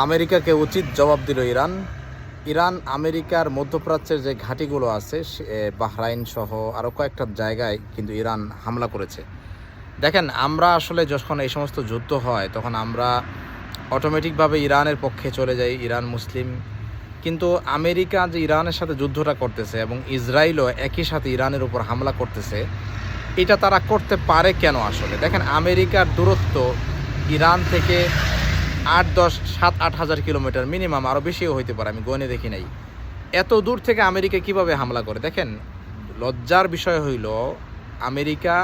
আমেরিকাকে উচিত জবাব দিল ইরান। ইরান আমেরিকার মধ্যপ্রাচ্যের যে ঘাঁটিগুলো আছে বাহরাইন সহ আরও কয়েকটা জায়গায় কিন্তু ইরান হামলা করেছে। দেখেন, আমরা আসলে যখন এই সমস্ত যুদ্ধ হয় তখন আমরা অটোমেটিকভাবে ইরানের পক্ষে চলে যাই, ইরান মুসলিম। কিন্তু আমেরিকা যে ইরানের সাথে যুদ্ধটা করতেছে এবং ইসরায়েলও একই সাথে ইরানের উপর হামলা করতেছে, এটা তারা করতে পারে কেন? আসলে দেখেন, আমেরিকার দূরত্ব ইরান থেকে 7-8 হাজার কিলোমিটার মিনিমাম, আরও বেশিও হইতে পারে, আমি গণে দেখি নাই। এত দূর থেকে আমেরিকা কিভাবে হামলা করে? দেখেন, লজ্জার বিষয় হইল আমেরিকা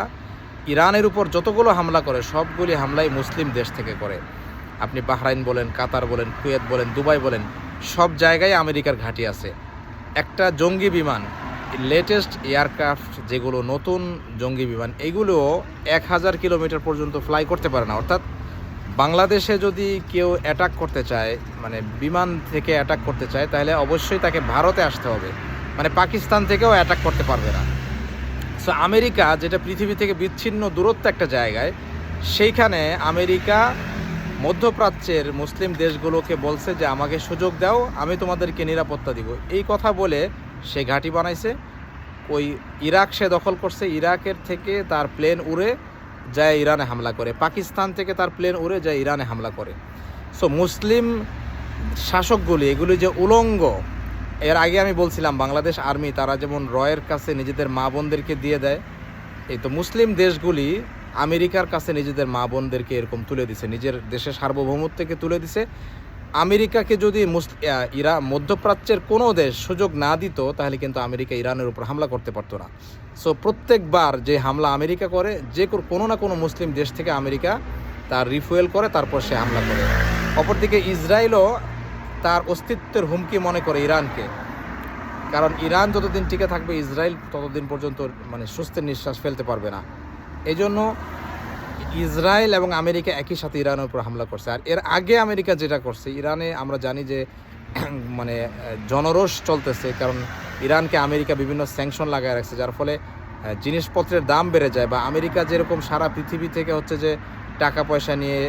ইরানের উপর যতগুলো হামলা করে সবগুলি হামলাই মুসলিম দেশ থেকে করে। আপনি বাহরাইন বলেন, কাতার বলেন, কুয়েত বলেন, দুবাই বলেন, সব জায়গায় আমেরিকার ঘাঁটি আছে। একটা জঙ্গি বিমান, লেটেস্ট এয়ারক্রাফট যেগুলো নতুন জঙ্গি বিমান, এগুলোও 1000 কিলোমিটার পর্যন্ত ফ্লাই করতে পারে না। অর্থাৎ বাংলাদেশে যদি কেউ অ্যাটাক করতে চায়, মানে বিমান থেকে অ্যাটাক করতে চায়, তাহলে অবশ্যই তাকে ভারতে আসতে হবে, মানে পাকিস্তান থেকেও অ্যাটাক করতে পারবে না। সো আমেরিকা, যেটা পৃথিবী থেকে বিচ্ছিন্ন দূরত্ব একটা জায়গায়, সেইখানে আমেরিকা মধ্যপ্রাচ্যের মুসলিম দেশগুলোকে বলছে যে আমাকে সুযোগ দাও, আমি তোমাদেরকে নিরাপত্তা দিব। এই কথা বলে সে ঘাঁটি বানাইছে। ওই ইরাক সে দখল করছে, ইরাকের থেকে তার প্লেন উড়ে যায় ইরানে হামলা করে, পাকিস্তান থেকে তার প্লেন উড়ে যায় ইরানে হামলা করে। সো মুসলিম শাসকগুলি এগুলি যে উলঙ্গ, এর আগে আমি বলছিলাম বাংলাদেশ আর্মি তারা যেমন রয়ের কাছে নিজেদের মা বোনদেরকে দিয়ে দেয়, এই তো মুসলিম দেশগুলি আমেরিকার কাছে নিজেদের মা বোনদেরকে এরকম তুলে দিছে, নিজের দেশের সার্বভৌমত্বকে তুলে দিছে। আমেরিকাকে যদি মধ্যপ্রাচ্যের কোনো দেশ সুযোগ না দিত, তাহলে কিন্তু আমেরিকা ইরানের উপর হামলা করতে পারতো না। সো প্রত্যেকবার যে হামলা আমেরিকা করে, যে কোনো না কোনো মুসলিম দেশ থেকে আমেরিকা তার রিফুয়েল করে, তারপর সে হামলা করে। অপরদিকে ইসরায়েলও তার অস্তিত্বের হুমকি মনে করে ইরানকে, কারণ ইরান যতদিন টিকে থাকবে ইসরায়েল ততদিন পর্যন্ত মানে স্বস্তির নিঃশ্বাস ফেলতে পারবে না। এই জন্য ইসরায়েল এবং আমেরিকা একই সাথে ইরানের উপর হামলা করছে। আর এর আগে আমেরিকা যেটা করছে, ইরানে আমরা জানি যে মানে জনরোষ চলতেছে, কারণ ইরানকে আমেরিকা বিভিন্ন স্যাংশন লাগায় রাখছে, যার ফলে জিনিসপত্রের দাম বেড়ে যায়। বা আমেরিকা যেরকম সারা পৃথিবী থেকে হচ্ছে যে টাকা পয়সা নিয়ে,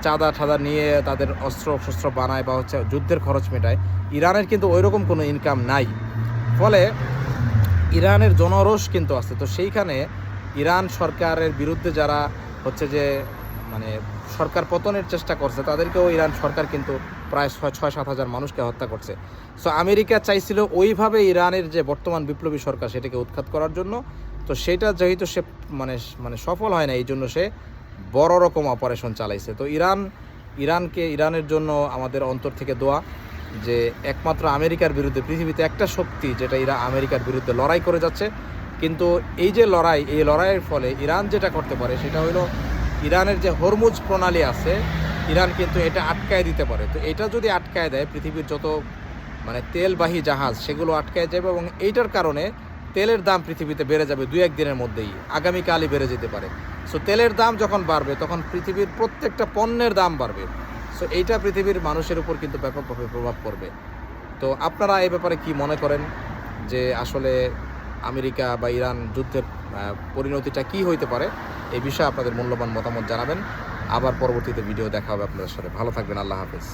চাঁদা ঠাদা নিয়ে তাদের অস্ত্র শস্ত্র বানায় বা হচ্ছে যুদ্ধের খরচ মেটায়, ইরানের কিন্তু ওইরকম কোনো ইনকাম নাই। ফলে ইরানের জনরোষ কিন্তু আছে। তো সেইখানে ইরান সরকারের বিরুদ্ধে যারা হচ্ছে যে মানে সরকার পতনের চেষ্টা করছে, তাদেরকেও ইরান সরকার কিন্তু প্রায় 6-7 হাজার মানুষকে হত্যা করছে। সো আমেরিকা চাইছিল ওইভাবে ইরানের যে বর্তমান বিপ্লবী সরকার সেটাকে উৎখাত করার জন্য। তো সেটা যেহেতু সে মানে সফল হয় না, এই জন্য সে বড় রকম অপারেশন চালাইছে। তো ইরানের জন্য আমাদের অন্তর থেকে দোয়া, যে একমাত্র আমেরিকার বিরুদ্ধে পৃথিবীতে একটা শক্তি যেটা আমেরিকার বিরুদ্ধে লড়াই করে যাচ্ছে। কিন্তু এই যে এই লড়াইয়ের ফলে ইরান যেটা করতে পারে সেটা হলো, ইরানের যে হরমুজ প্রণালী আছে, ইরান কিন্তু এটা আটকায় দিতে পারে। তো এটা যদি আটকায় দেয়, পৃথিবীর যত মানে তেলবাহী জাহাজ সেগুলো আটকায় যাবে, এবং এইটার কারণে তেলের দাম পৃথিবীতে বেড়ে যাবে 2-1 দিনের মধ্যেই, আগামীকালই বেড়ে যেতে পারে। সো তেলের দাম যখন বাড়বে, তখন পৃথিবীর প্রত্যেকটা পণ্যের দাম বাড়বে। সো এইটা পৃথিবীর মানুষের উপর কিন্তু ব্যাপকভাবে প্রভাব পড়বে। তো আপনারা এই ব্যাপারে কি মনে করেন, যে আসলে আমেরিকা বা ইরান যুদ্ধের পরিণতিটা কি হইতে পারে? এই বিষয়ে আপনাদের মূল্যবান মতামত জানাবেন। আবার পরবর্তীতে ভিডিও দেখা হবে আপনাদের সাথে। ভালো থাকবেন, আল্লাহ হাফেজ।